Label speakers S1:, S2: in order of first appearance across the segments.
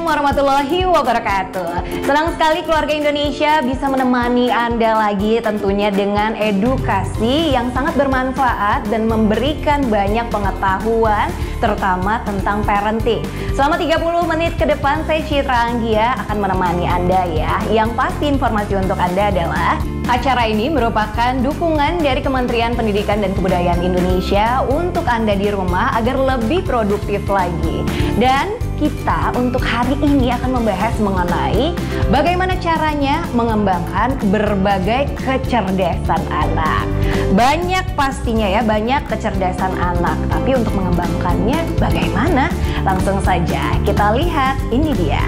S1: warahmatullahi wabarakatuh. Senang sekali keluarga Indonesia bisa menemani Anda lagi tentunya dengan edukasi yang sangat bermanfaat dan memberikan banyak pengetahuan terutama tentang parenting. Selama 30 menit ke depan saya Citra Anggia akan menemani Anda ya. Yang pasti informasi untuk Anda adalah acara ini merupakan dukungan dari Kementerian Pendidikan dan Kebudayaan Indonesia untuk Anda di rumah agar lebih produktif lagi. Dan kita untuk hari ini akan membahas mengenai bagaimana caranya mengembangkan berbagai kecerdasan anak. Banyak pastinya ya, banyak kecerdasan anak. Tapi untuk mengembangkannya bagaimana? Langsung saja kita lihat, ini dia.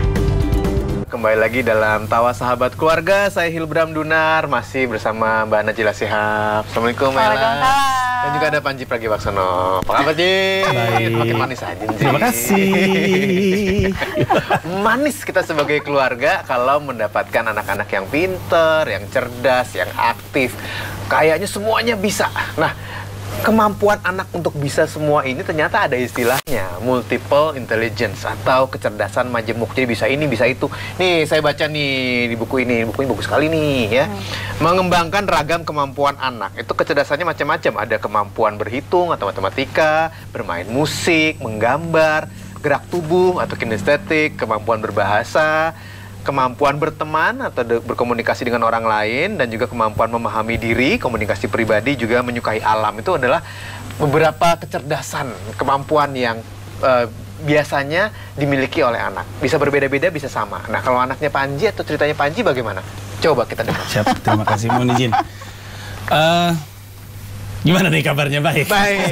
S2: Kembali lagi dalam Tawa Sahabat Keluarga, saya Hilbram Dunar, masih bersama Mbak Najila Shihab. Assalamualaikum Mbak Najila. Dan juga ada Panji Pragiwaksono. Apa kabar Ji?
S3: Baik.
S2: Makin manis aja Ji.
S3: Terima kasih.
S2: Manis kita sebagai keluarga kalau mendapatkan anak-anak yang pinter, yang cerdas, yang aktif. Kayaknya semuanya bisa. Nah, kemampuan anak untuk bisa semua ini ternyata ada istilahnya multiple intelligence atau kecerdasan majemuk. Jadi bisa ini, bisa itu. Nih saya baca nih di buku ini bagus sekali nih ya. Mengembangkan ragam kemampuan anak. Itu kecerdasannya macam-macam. Ada kemampuan berhitung atau matematika, bermain musik, menggambar, gerak tubuh atau kinestetik, kemampuan berbahasa, kemampuan berteman atau berkomunikasi dengan orang lain, dan juga kemampuan memahami diri, komunikasi pribadi, juga menyukai alam. Itu adalah beberapa kecerdasan, kemampuan yang biasanya dimiliki oleh anak. Bisa berbeda-beda, bisa sama. Nah, kalau anaknya Panji atau ceritanya Panji bagaimana? Coba kita dengar.
S3: Siap, terima kasih. Mohon izin. Gimana nih kabarnya? Baik? Baik.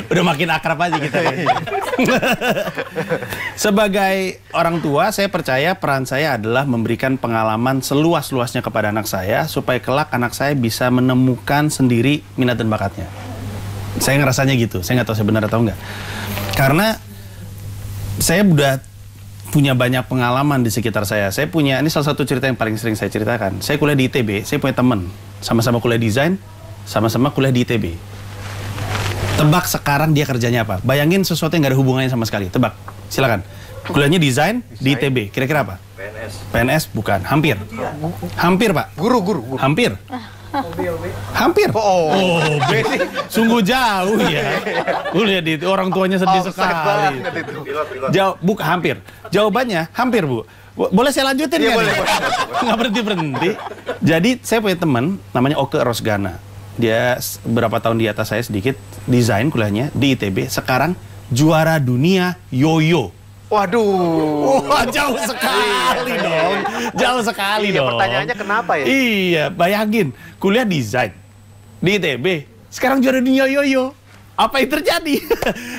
S3: Udah makin akrab aja kita. Sebagai orang tua, saya percaya peran saya adalah memberikan pengalaman seluas-luasnya kepada anak saya, supaya kelak anak saya bisa menemukan sendiri minat dan bakatnya. Saya ngerasanya gitu, saya nggak tahu saya benar atau enggak. Karena saya udah punya banyak pengalaman di sekitar saya. Saya punya, ini salah satu cerita yang paling sering saya ceritakan. Saya kuliah di ITB, saya punya teman. Sama-sama kuliah desain, sama-sama kuliah di ITB. Tebak sekarang dia kerjanya apa? Bayangin sesuatu yang gak ada hubungannya sama sekali. Tebak, silakan. Kuliahnya desain di ITB, kira-kira apa?
S2: PNS.
S3: PNS bukan, hampir. Hampir Pak.
S2: Guru.
S3: Hampir. Hampir.
S2: Oh,
S3: sungguh jauh ya. Kuliah di orang tuanya sedih sekali. Bukan hampir. Jawabannya hampir Bu. Boleh saya lanjutin
S2: ya?
S3: Boleh. Nggak berhenti. Jadi saya punya teman namanya Oke Rosgana. Dia berapa tahun di atas saya sedikit, desain kuliahnya di ITB. Sekarang juara dunia yoyo.
S2: Waduh.
S3: Wah, jauh sekali dong. Jauh sekali dong.
S2: Pertanyaannya kenapa ya?
S3: Iya, bayangin kuliah desain di ITB. Sekarang juara dunia yoyo. Apa yang terjadi?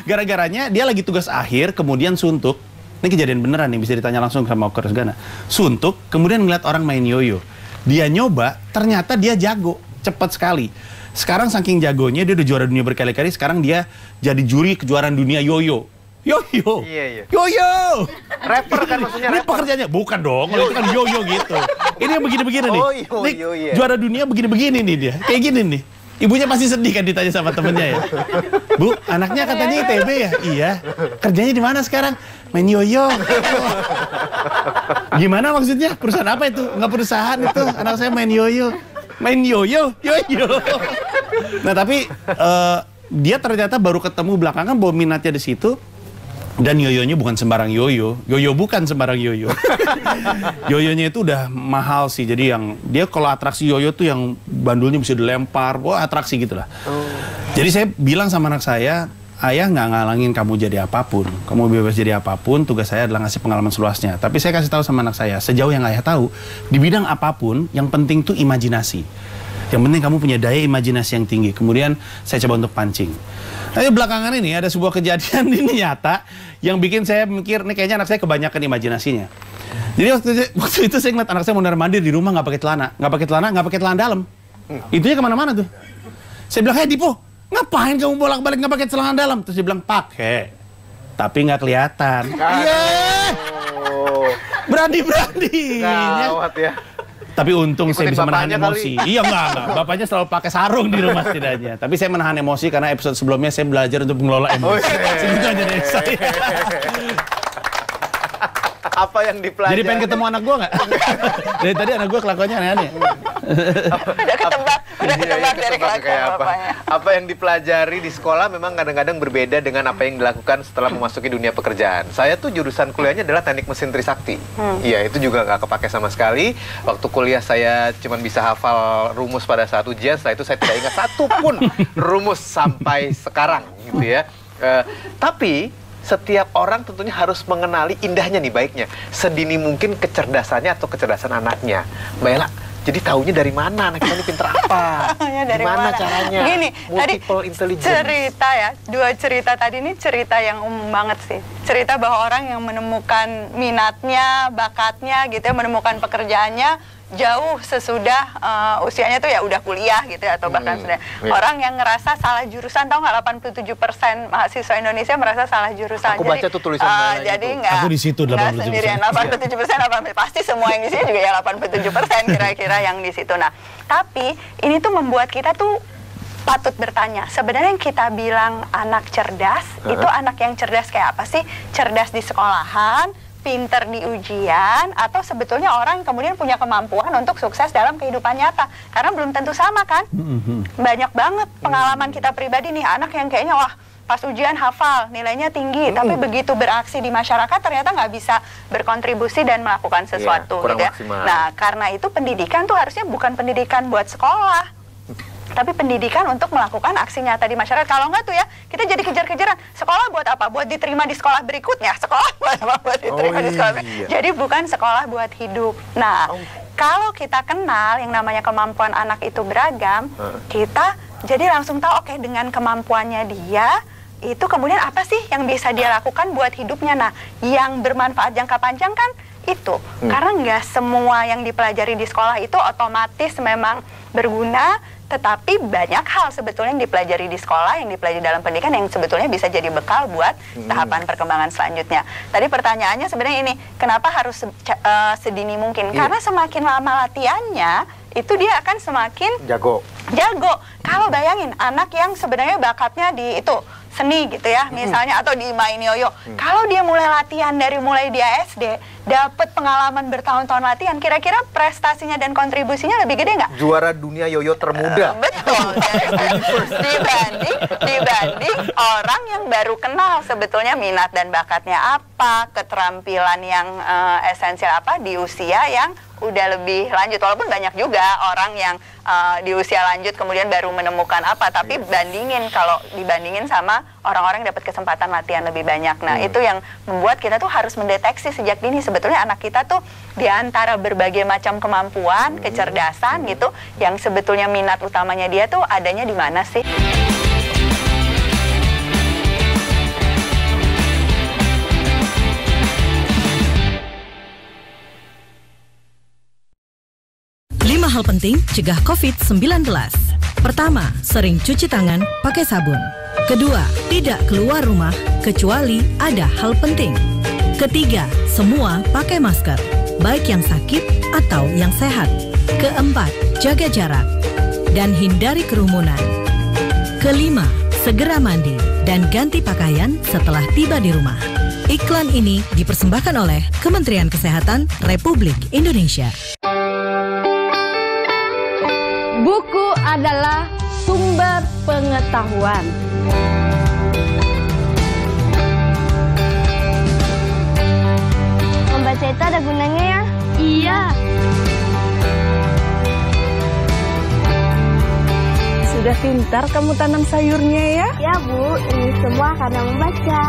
S3: Gara-garanya dia lagi tugas akhir, kemudian suntuk. Ini kejadian beneran nih, bisa ditanya langsung sama Oke Rosgana. Suntuk, kemudian ngeliat orang main yoyo. Dia nyoba, ternyata dia jago, cepat sekali. Sekarang saking jagonya, dia udah juara dunia berkali-kali. Sekarang dia jadi juri kejuaraan dunia yoyo. Yoyo.
S2: Iya.
S3: Yoyo.
S2: Rapper kan maksudnya.
S3: Ini pekerjaannya bukan dong, kalau itu kan yoyo gitu. Ini yang begini-begini nih.
S2: Oh, yoyo, iya.
S3: Juara dunia begini-begini nih dia. Kayak gini nih. Ibunya pasti sedih kan ditanya sama temennya ya. Bu, anaknya katanya ITB ya? Iya. Kerjanya di mana sekarang? Main yoyo. Gimana maksudnya? Perusahaan apa itu? Nggak perusahaan itu. Anak saya main yoyo. Main yoyo? Yoyo. Nah tapi dia ternyata baru ketemu belakangan bahwa minatnya di situ. Dan yoyonya bukan sembarang yoyo. Yoyo bukan sembarang yoyo. Yoyonya itu udah mahal sih. Jadi yang dia kalau atraksi yoyo tuh yang bandulnya bisa dilempar. Wah, atraksi gitu lah. Jadi saya bilang sama anak saya, ayah nggak ngalangin kamu jadi apapun. Kamu bebas jadi apapun, tugas saya adalah ngasih pengalaman seluasnya. Tapi saya kasih tahu sama anak saya, sejauh yang ayah tahu, di bidang apapun, yang penting tuh imajinasi. Yang penting kamu punya daya imajinasi yang tinggi. Kemudian saya coba untuk pancing. Tapi belakangan ini ada sebuah kejadian ini nyata yang bikin saya mikir, nih kayaknya anak saya kebanyakan imajinasinya. Jadi waktu itu saya ngeliat anak saya mondar-mandir di rumah nggak pakai celana dalam. Itunya kemana-mana tuh. Saya bilang, hey Dipo, ngapain kamu bolak-balik nggak pakai celana dalam? Terus dia bilang, pakai, tapi nggak kelihatan. Iya, berani-beraninya.
S2: Gawat ya.
S3: Tapi untung saya bisa menahan emosi.
S2: Kali.
S3: Iya enggak. Bapaknya selalu pakai sarung di rumah setidaknya. Tapi saya menahan emosi karena episode sebelumnya saya belajar untuk mengelola emosi. Segitu aja dari saya.
S2: Apa yang dipelajari?
S3: Jadi pengen ketemu anak gue nggak? Dari tadi anak gue kelakuannya aneh-aneh.
S4: Udah ketebak dari kelakuan bapaknya.
S2: Apa yang dipelajari di sekolah memang kadang-kadang berbeda dengan apa yang dilakukan setelah memasuki dunia pekerjaan. Saya tuh jurusan kuliahnya adalah teknik mesin Trisakti. Iya, itu juga nggak kepake sama sekali. Waktu kuliah saya cuma bisa hafal rumus pada saat ujian. Setelah itu saya tidak ingat satu pun rumus sampai sekarang, gitu ya. Tapi setiap orang tentunya harus mengenali indahnya nih, baiknya sedini mungkin kecerdasannya atau kecerdasan anaknya. Mbak Ella, jadi taunya dari mana anak kita ini pinter apa?
S4: Dari
S2: Gimana
S4: mana
S2: caranya?
S4: Gini,
S2: Multiple
S4: tadi
S2: intelligence.
S4: cerita ya, 2 cerita tadi ini cerita yang umum banget sih. Cerita bahwa orang yang menemukan minatnya, bakatnya gitu ya, menemukan pekerjaannya jauh sesudah usianya tuh ya udah kuliah gitu ya, atau bahkan sudah. Orang yang ngerasa salah jurusan, tahu nggak 87% mahasiswa Indonesia merasa salah jurusan.
S2: Aku baca tuh tulisan Mbak
S4: jadi
S2: itu.
S4: nggak,
S3: Aku di situ 87%.
S4: sendirian 87%, pasti semua yang di sini juga ya 87% kira-kira yang di situ. Nah, tapi ini tuh membuat kita tuh patut bertanya, sebenarnya yang kita bilang anak cerdas, itu anak yang cerdas kayak apa sih? Cerdas di sekolahan, pinter di ujian, atau sebetulnya orang kemudian punya kemampuan untuk sukses dalam kehidupan nyata? Karena belum tentu sama kan? Banyak banget pengalaman kita pribadi nih, anak yang kayaknya wah pas ujian hafal, nilainya tinggi, tapi begitu beraksi di masyarakat ternyata nggak bisa berkontribusi dan melakukan sesuatu,
S2: kurang
S4: gitu ya.
S2: maksimal.
S4: Nah, karena itu pendidikan tuh harusnya bukan pendidikan buat sekolah, tapi pendidikan untuk melakukan aksi nyata di masyarakat. Kalau nggak tuh ya, kita jadi kejar-kejaran. Sekolah buat apa? Buat diterima di sekolah berikutnya. Sekolah buat apa? Buat diterima di sekolah berikutnya. Jadi bukan sekolah buat hidup. Nah, kalau kita kenal yang namanya kemampuan anak itu beragam, kita jadi langsung tahu, oke, dengan kemampuannya dia, itu kemudian apa sih yang bisa dia lakukan buat hidupnya. Nah, yang bermanfaat jangka panjang kan itu. Karena nggak semua yang dipelajari di sekolah itu otomatis memang berguna, tetapi banyak hal sebetulnya yang dipelajari di sekolah, yang dipelajari dalam pendidikan, yang sebetulnya bisa jadi bekal buat tahapan perkembangan selanjutnya. Tadi pertanyaannya sebenarnya ini, kenapa harus sedini mungkin? Karena semakin lama latihannya, itu dia akan semakin
S2: Jago.
S4: Kalau bayangin anak yang sebenarnya bakatnya di itu seni gitu ya, misalnya, atau di main yoyo. Kalau dia mulai latihan dari mulai dia SD, dapat pengalaman bertahun-tahun latihan, kira-kira prestasinya dan kontribusinya lebih gede nggak?
S2: Juara dunia yoyo termuda.
S4: Betul. dibanding orang yang baru kenal sebetulnya minat dan bakatnya apa, keterampilan yang esensial apa di usia yang udah lebih lanjut. Walaupun banyak juga orang yang di usia lanjut kemudian baru menemukan apa, tapi kalau dibandingin sama orang-orang yang dapat kesempatan latihan lebih banyak. Nah, itu yang membuat kita tuh harus mendeteksi sejak dini sebetulnya anak kita tuh di antara berbagai macam kemampuan, kecerdasan gitu, yang sebetulnya minat utamanya dia tuh adanya di mana sih?
S5: Hal penting cegah COVID-19. Pertama, sering cuci tangan pakai sabun. Kedua, tidak keluar rumah kecuali ada hal penting. Ketiga, semua pakai masker, baik yang sakit atau yang sehat. Keempat, jaga jarak dan hindari kerumunan. Kelima, segera mandi dan ganti pakaian setelah tiba di rumah. Iklan ini dipersembahkan oleh Kementerian Kesehatan Republik Indonesia.
S1: Buku adalah sumber pengetahuan.
S6: Membaca itu ada gunanya ya? Iya.
S1: Sudah pintar kamu tanam sayurnya ya?
S6: Ya Bu, ini semua karena membaca.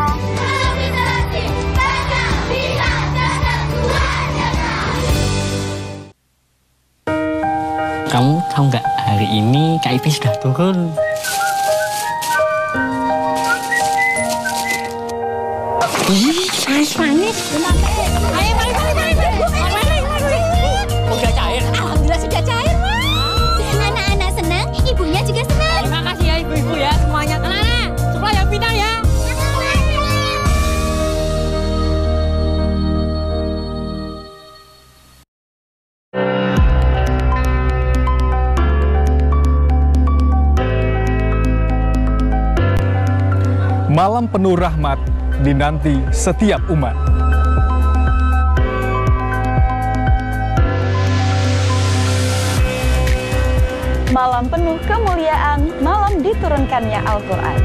S7: Kamu tahu nggak, hari ini KIP sudah turun. Ih, manis.
S6: Ayo,
S7: Udah cair.
S6: alhamdulillah sudah cair, Mas. Anak-anak senang, ibunya juga senang.
S7: Terima kasih ya ibu-ibu ya semuanya. Anak-anak, sekolah yang pintar ya.
S8: Malam penuh rahmat dinanti setiap umat.
S4: malam penuh kemuliaan, malam diturunkannya Al-Quran.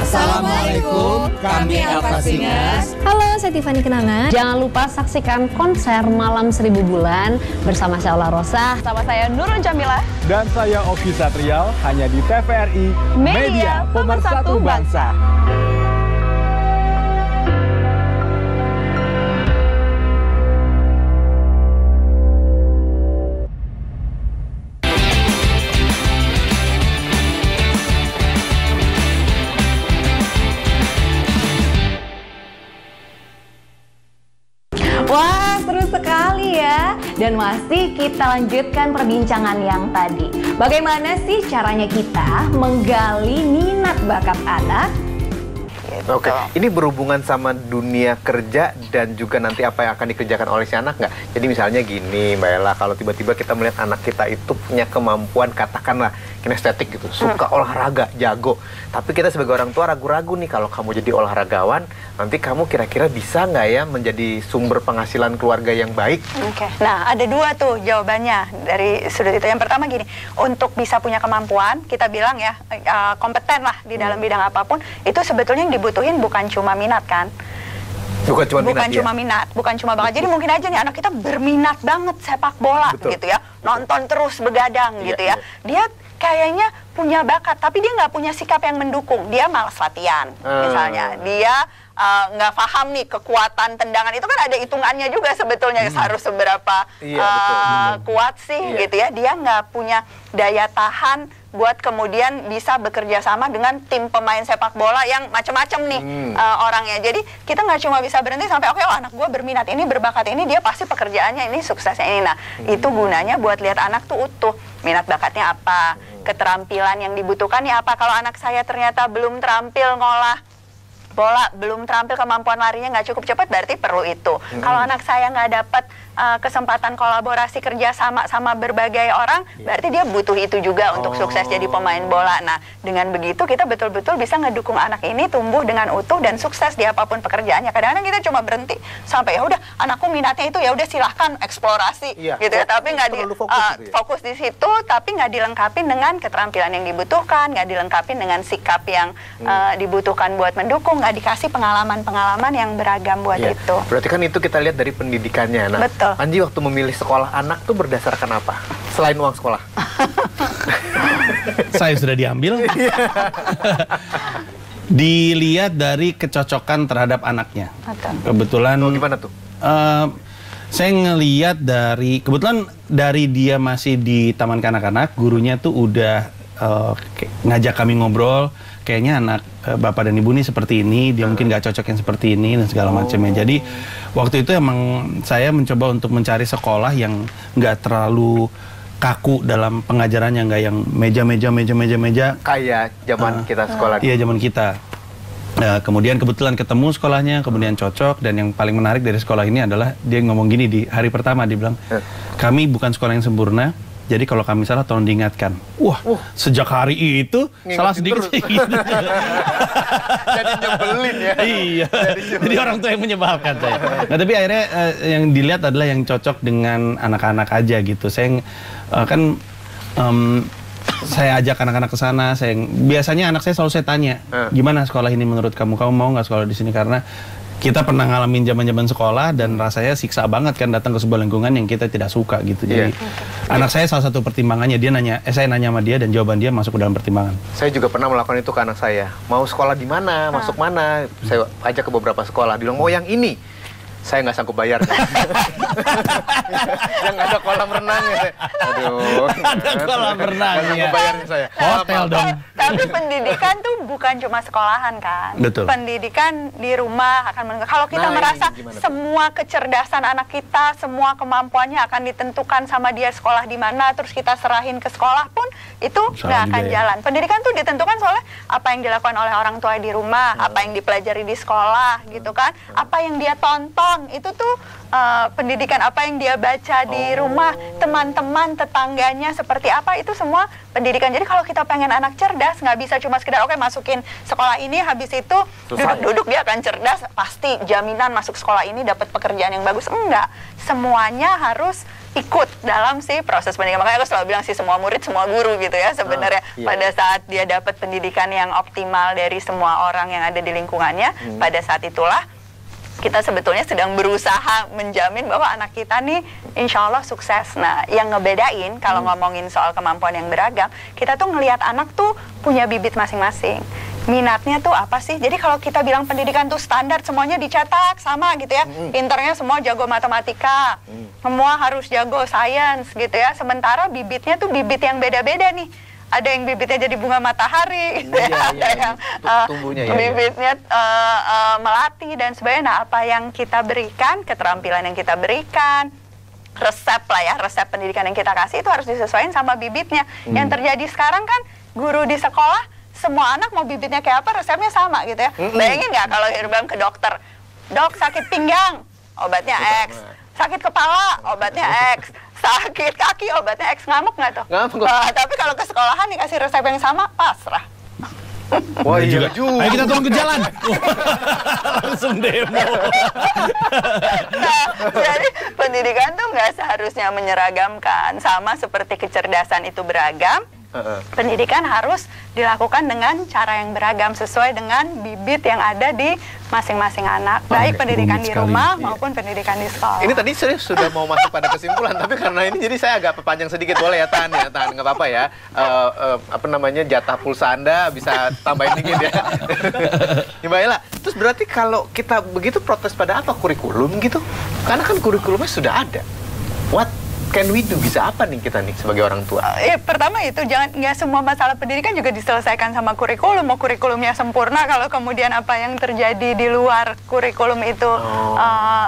S8: Assalamualaikum, kami Alfa Singers.
S1: Halo, saya Tiffany Kenangan. Jangan lupa saksikan konser Malam 1000 Bulan bersama Syaula Rosa.
S4: Sama saya Nurul Jamilah.
S8: Dan saya Oki Satrial, hanya di TVRI,
S4: Media Pemersatu Bangsa.
S1: Wah, seru sekali ya. Dan masih kita lanjutkan perbincangan yang tadi. Bagaimana sih caranya kita menggali minat bakat anak?
S2: Oke, ini berhubungan sama dunia kerja dan juga nanti apa yang akan dikerjakan oleh si anak nggak? Jadi misalnya gini, Mbak Ella, kalau tiba-tiba kita melihat anak kita itu punya kemampuan, katakanlah kinestetik gitu, suka olahraga, jago. Tapi kita sebagai orang tua ragu-ragu nih, kalau kamu jadi olahragawan, nanti kamu kira-kira bisa nggak ya menjadi sumber penghasilan keluarga yang baik?
S4: Oke. Nah, ada dua tuh jawabannya dari sudut itu. Yang pertama gini, untuk bisa punya kemampuan, kita bilang ya, kompeten lah di dalam bidang apapun, itu sebetulnya yang dibutuhin bukan cuma minat kan?
S2: Bukan cuma
S4: minat, bukan cuma bakat. Jadi mungkin aja nih anak kita berminat banget sepak bola. Betul. Gitu ya, nonton terus begadang gitu ya. Dia kayaknya punya bakat, tapi dia nggak punya sikap yang mendukung. Dia malas latihan, misalnya. Dia nggak paham nih kekuatan tendangan itu kan ada hitungannya juga sebetulnya harus seberapa kuat sih gitu ya. Dia nggak punya daya tahan buat kemudian bisa bekerja sama dengan tim pemain sepak bola yang macam-macam nih orangnya. Jadi kita nggak cuma bisa berhenti sampai oke, anak gue berminat ini, berbakat ini, dia pasti pekerjaannya ini, suksesnya ini. Nah, itu gunanya buat lihat anak tuh utuh. Minat bakatnya apa, keterampilan yang dibutuhkannya apa. Kalau anak saya ternyata belum terampil ngolah bola, belum terampil kemampuan larinya nggak cukup cepat, berarti perlu itu. Kalau anak saya nggak dapat kesempatan kolaborasi kerja sama berbagai orang, berarti dia butuh itu juga untuk sukses jadi pemain bola. Nah, dengan begitu kita betul-betul bisa ngedukung anak ini tumbuh dengan utuh dan sukses di apapun pekerjaannya. Kadang-kadang kita cuma berhenti sampai ya udah anakku minatnya itu, ya udah silahkan eksplorasi gitu ya, tapi nggak fokus di situ, tapi nggak dilengkapi dengan keterampilan yang dibutuhkan, nggak dilengkapi dengan sikap yang dibutuhkan buat mendukung, nggak dikasih pengalaman-pengalaman yang beragam buat itu.
S2: Berarti kan itu kita lihat dari pendidikannya. Nah,
S4: betul.
S2: Anji waktu memilih sekolah anak tuh berdasarkan apa? Selain uang sekolah?
S3: Saya sudah diambil. Dilihat dari kecocokan terhadap anaknya. Kebetulan.
S2: Gimana tuh?
S3: Saya ngelihat dari, kebetulan dari dia masih di taman kanak-kanak, gurunya tuh udah ngajak kami ngobrol. Kayaknya anak bapak dan ibu nih seperti ini, dia mungkin nggak cocok yang seperti ini dan segala macamnya. Jadi waktu itu emang saya mencoba untuk mencari sekolah yang nggak terlalu kaku dalam pengajarannya, nggak yang meja.
S2: Kayak zaman kita sekolah.
S3: Iya, zaman kita. Nah, kemudian kebetulan ketemu sekolahnya, kemudian cocok, dan yang paling menarik dari sekolah ini adalah dia ngomong gini di hari pertama, dia bilang, kami bukan sekolah yang sempurna. Jadi kalau kami salah tolong diingatkan. Wah, sejak hari itu salah sedikit gitu.
S2: Jadi nyebelin ya.
S3: Iya. Jadi orang tua yang menyebalkan saya. Nah, tapi akhirnya yang dilihat adalah yang cocok dengan anak-anak aja gitu. Saya saya ajak anak-anak ke sana. Biasanya anak saya selalu saya tanya, gimana sekolah ini menurut kamu? Kamu mau nggak sekolah di sini? Karena kita pernah ngalamin zaman-zaman sekolah dan rasanya siksa banget kan datang ke sebuah lingkungan yang kita tidak suka gitu. Jadi anak saya salah satu pertimbangannya, saya nanya sama dia dan jawaban dia masuk ke dalam pertimbangan.
S2: Saya juga pernah melakukan itu ke anak saya. Mau sekolah di mana, masuk mana? Saya ajak ke beberapa sekolah. Dia bilang mau yang ini. Saya nggak sanggup bayar. Yang ada kolam renangnya. Aduh.
S3: Ada kolam renangnya.
S2: Bayarnya saya.
S3: Hotel dong.
S4: Tapi pendidikan tuh bukan cuma sekolahan kan.
S3: Betul.
S4: Pendidikan di rumah akan menentukan. Kalau kita merasa semua kecerdasan anak kita, semua kemampuannya akan ditentukan sama dia sekolah di mana, terus kita serahin ke sekolah pun itu nggak akan jalan. Pendidikan tuh ditentukan soalnya apa yang dilakukan oleh orang tua di rumah, apa yang dipelajari di sekolah, gitu kan, apa yang dia tonton. Itu tuh pendidikan, apa yang dia baca di rumah, teman-teman, tetangganya seperti apa, itu semua pendidikan. Jadi kalau kita pengen anak cerdas, nggak bisa cuma sekedar oke masukin sekolah ini, habis itu duduk-duduk dia akan cerdas, pasti jaminan masuk sekolah ini dapat pekerjaan yang bagus. Enggak, semuanya harus ikut dalam si proses pendidikan. Makanya aku selalu bilang sih semua murid, semua guru gitu ya sebenarnya. Pada saat dia dapat pendidikan yang optimal dari semua orang yang ada di lingkungannya, pada saat itulah kita sebetulnya sedang berusaha menjamin bahwa anak kita nih insya Allah sukses. Nah, yang ngebedain kalau ngomongin soal kemampuan yang beragam, kita tuh ngelihat anak tuh punya bibit masing-masing. Minatnya tuh apa sih? Jadi kalau kita bilang pendidikan tuh standar, semuanya dicetak sama gitu ya. Pinternya semua jago matematika, semua harus jago sains gitu ya. Sementara bibitnya tuh bibit yang beda-beda nih. Ada yang bibitnya jadi bunga matahari, gitu ya. Ada yang bibitnya melati dan sebagainya. Nah, apa yang kita berikan, keterampilan yang kita berikan, resep lah ya, resep pendidikan yang kita kasih itu harus disesuaikan sama bibitnya. Yang terjadi sekarang kan guru di sekolah, semua anak mau bibitnya kayak apa, resepnya sama gitu ya. Bayangin nggak kalau Hirbam ke dokter, dok sakit pinggang, obatnya X, sakit kepala, obatnya X, sakit kaki, obatnya X. Ngamuk nggak tuh?
S2: Ngamuk.
S4: Tapi kalau ke sekolahan dikasih resep yang sama, pasrah.
S3: Wah iya juga. Ayo kita turun ke jalan. Langsung demo.
S4: Nah, jadi pendidikan tuh nggak seharusnya menyeragamkan. Sama seperti kecerdasan itu beragam, pendidikan harus dilakukan dengan cara yang beragam sesuai dengan bibit yang ada di masing-masing anak, baik pendidikan di rumah maupun pendidikan di sekolah.
S2: Ini tadi saya sudah mau masuk pada kesimpulan, tapi karena ini jadi saya agak panjang sedikit, boleh ya tahan nggak apa-apa ya. Apa namanya, jatah pulsa Anda bisa tambahin dikit ya. Ya Mbak Ella, terus berarti kalau kita begitu protes pada apa, kurikulum gitu? Karena kan kurikulumnya sudah ada. What can we do? Bisa apa nih kita nih sebagai orang tua?
S4: Pertama itu nggak semua masalah pendidikan juga diselesaikan sama kurikulum. Mau kurikulumnya sempurna, kalau kemudian apa yang terjadi di luar kurikulum itu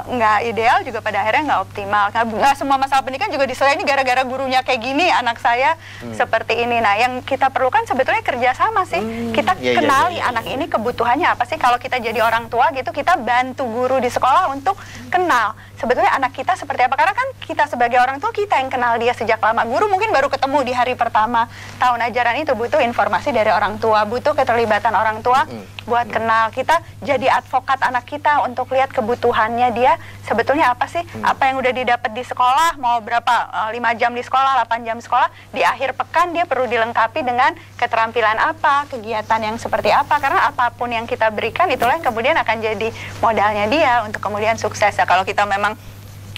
S4: nggak ideal, juga pada akhirnya nggak optimal. Nggak semua masalah pendidikan juga diselesaikan gara-gara gurunya kayak gini, anak saya seperti ini. Nah, yang kita perlukan sebetulnya kerjasama sih. Kita kenali anak ini kebutuhannya apa sih. Kalau kita jadi orang tua gitu, kita bantu guru di sekolah untuk kenal sebetulnya anak kita seperti apa. Karena kan kita sebagai orang tua, kita yang kenal dia sejak lama. Guru mungkin baru ketemu di hari pertama tahun ajaran itu, butuh informasi dari orang tua, butuh keterlibatan orang tua buat kenal. Kita jadi advokat anak kita untuk lihat kebutuhannya dia sebetulnya apa sih, apa yang udah didapat di sekolah, mau berapa, 5 jam di sekolah, 8 jam sekolah, di akhir pekan dia perlu dilengkapi dengan keterampilan apa, kegiatan yang seperti apa. Karena apapun yang kita berikan, itulah yang kemudian akan jadi modalnya dia untuk kemudian sukses ya. Kalau kita memang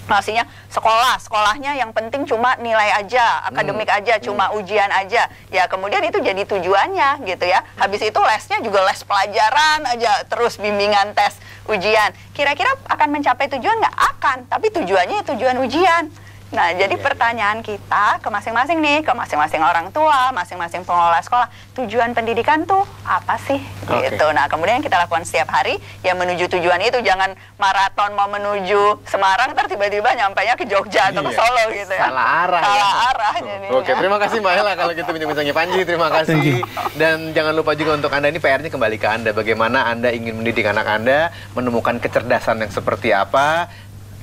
S4: maksudnya sekolahnya yang penting cuma nilai aja, akademik aja, cuma ujian aja, ya kemudian itu jadi tujuannya gitu ya. Habis itu lesnya juga les pelajaran aja, terus bimbingan tes ujian. Kira-kira akan mencapai tujuan nggak? Akan, tapi tujuannya tujuan ujian. Nah, jadi pertanyaan kita ke masing-masing nih, ke masing-masing orang tua, masing-masing pengelola sekolah, tujuan pendidikan tuh apa sih? Gitu. Nah, kemudian kita lakukan setiap hari, ya menuju tujuan itu. Jangan maraton mau menuju Semarang, ntar tiba-tiba nyampainya ke Jogja atau ke Solo gitu ya.
S2: Salah arah.
S4: Salah arah jadinya.
S2: Oke, terima kasih Mbak Ella kalau gitu bincang-bincangnya. Panji, terima kasih. Dan jangan lupa juga untuk Anda, ini PR-nya kembali ke Anda. Bagaimana Anda ingin mendidik anak Anda, menemukan kecerdasan yang seperti apa.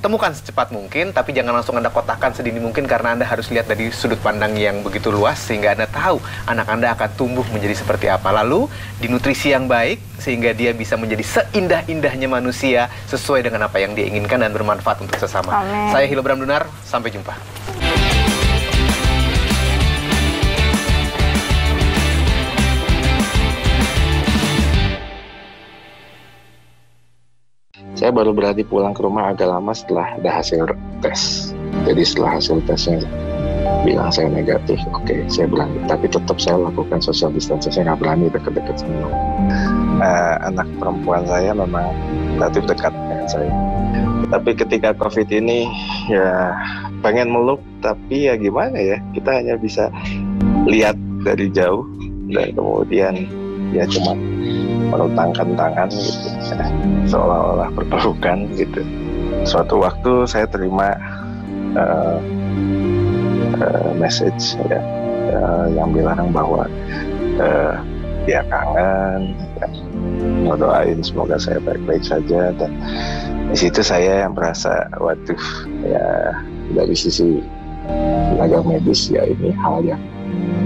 S2: Temukan secepat mungkin, tapi jangan langsung Anda kotakkan sedini mungkin, karena Anda harus lihat dari sudut pandang yang begitu luas, sehingga Anda tahu anak Anda akan tumbuh menjadi seperti apa. Lalu, di nutrisi yang baik, sehingga dia bisa menjadi seindah-indahnya manusia, sesuai dengan apa yang dia inginkan dan bermanfaat untuk sesama.
S4: Amen.
S2: Saya Hilobram Dunar, sampai jumpa.
S9: Saya baru berani pulang ke rumah agak lama setelah ada hasil tes. Jadi setelah hasil tesnya bilang saya negatif, oke, saya berani. Tapi tetap saya lakukan social distancing, saya nggak berani deket-deket sama anak perempuan saya, memang relatif dekat dengan saya. Tapi ketika COVID ini, ya pengen meluk, tapi ya gimana ya, kita hanya bisa lihat dari jauh, dan kemudian ya cuma menutangkan tangan gitu, seolah-olah berpelukan gitu. Suatu waktu saya terima message ya, yang bilang bahwa dia kangen, ngedoain semoga saya baik-baik saja. Dan di situ saya yang merasa, waduh, ya dari sisi tenaga medis ya ini hal yang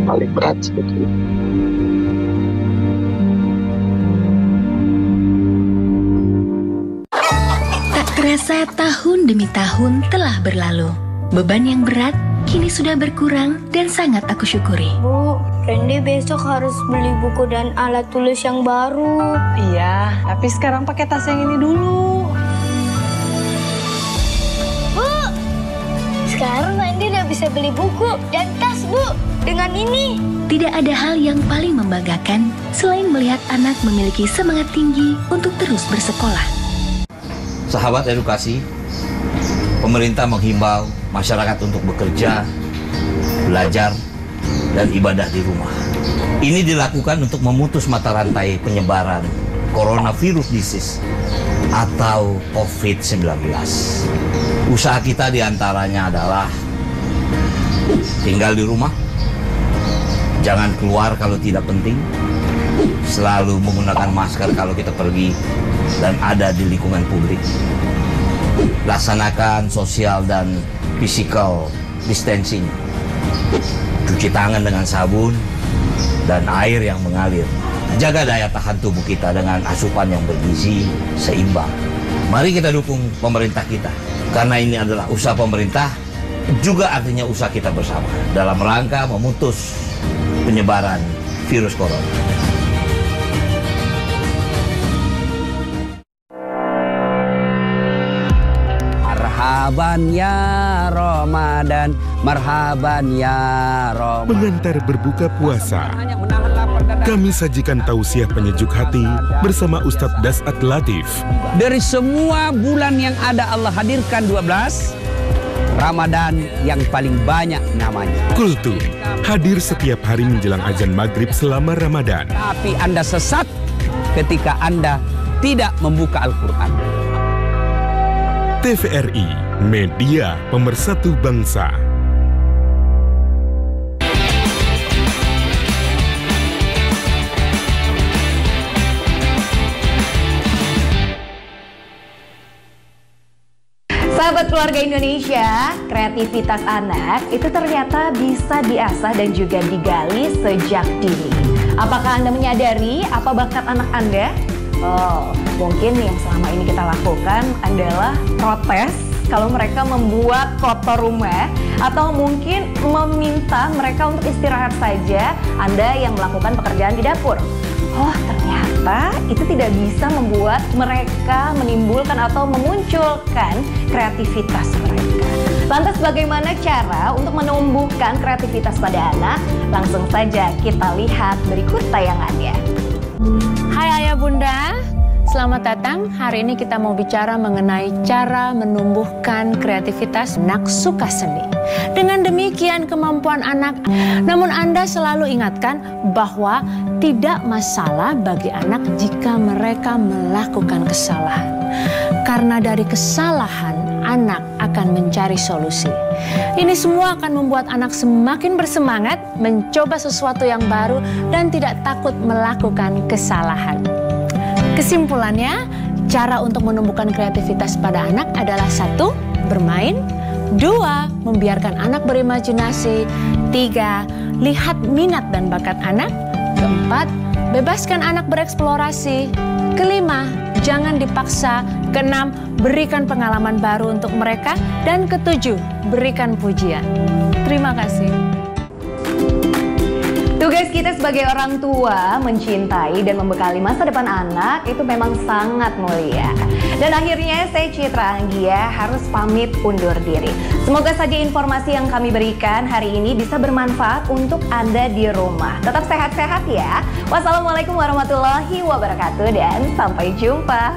S9: paling berat sebetulnya.
S5: Terasa tahun demi tahun telah berlalu.
S10: Beban yang berat kini sudah berkurang dan sangat aku syukuri.
S11: Bu, Randy besok harus beli buku dan alat tulis yang baru.
S12: Iya, tapi sekarang pakai tas yang ini dulu.
S11: Bu, sekarang Randy udah bisa beli buku dan tas, Bu. Dengan ini.
S10: Tidak ada hal yang paling membanggakan selain melihat anak memiliki semangat tinggi untuk terus bersekolah.
S13: Sahabat edukasi, pemerintah menghimbau masyarakat untuk bekerja, belajar, dan ibadah di rumah. Ini dilakukan untuk memutus mata rantai penyebaran coronavirus disease atau COVID-19. Usaha kita diantaranya adalah tinggal di rumah, jangan keluar kalau tidak penting, selalu menggunakan masker kalau kita pergi dan ada di lingkungan publik. Laksanakan social dan physical distancing. Cuci tangan dengan sabun dan air yang mengalir. Jaga daya tahan tubuh kita dengan asupan yang bergizi seimbang. Mari kita dukung pemerintah kita, karena ini adalah usaha pemerintah, juga artinya usaha kita bersama dalam rangka memutus penyebaran virus corona.
S14: Marhaban ya Ramadan, marhaban ya Ramadan.
S15: Mengantar berbuka puasa, kami sajikan tausiah penyejuk hati bersama Ustadz Dasat Latif.
S14: Dari semua bulan yang ada Allah hadirkan 12, Ramadan yang paling banyak namanya.
S15: Kultur hadir setiap hari menjelang azan maghrib selama Ramadan.
S14: Tapi Anda sesat ketika Anda tidak membuka Al-Quran.
S15: TVRI, media pemersatu bangsa.
S1: Sahabat keluarga Indonesia, kreativitas anak itu ternyata bisa diasah dan juga digali sejak dini. Apakah Anda menyadari apa bakat anak Anda? Oh, mungkin yang selama ini kita lakukan adalah protes kalau mereka membuat kotor rumah, atau mungkin meminta mereka untuk istirahat saja Anda yang melakukan pekerjaan di dapur. Oh, ternyata itu tidak bisa membuat mereka menimbulkan atau memunculkan kreativitas mereka. Lantas bagaimana cara untuk menumbuhkan kreativitas pada anak? Langsung saja kita lihat berikut tayangannya.
S7: Hai Ayah Bunda, selamat datang. Hari ini kita mau bicara mengenai cara menumbuhkan kreativitas anak suka seni. Dengan demikian kemampuan anak, namun Anda selalu ingatkan bahwa tidak masalah bagi anak jika mereka melakukan kesalahan. Karena dari kesalahan, anak akan mencari solusi. Ini semua akan membuat anak semakin bersemangat mencoba sesuatu yang baru dan tidak takut melakukan kesalahan. Kesimpulannya, cara untuk menumbuhkan kreativitas pada anak adalah 1. Bermain, 2. Membiarkan anak berimajinasi, 3. Lihat minat dan bakat anak, 4. Bebaskan anak bereksplorasi, 5. Jangan dipaksa, 6. Berikan pengalaman baru untuk mereka, dan 7. Berikan pujian. Terima kasih.
S1: Tugas kita sebagai orang tua mencintai dan membekali masa depan anak itu memang sangat mulia. Dan akhirnya saya Citra Anggia harus pamit undur diri. Semoga saja informasi yang kami berikan hari ini bisa bermanfaat untuk Anda di rumah. Tetap sehat-sehat ya. Wassalamualaikum warahmatullahi wabarakatuh dan sampai jumpa.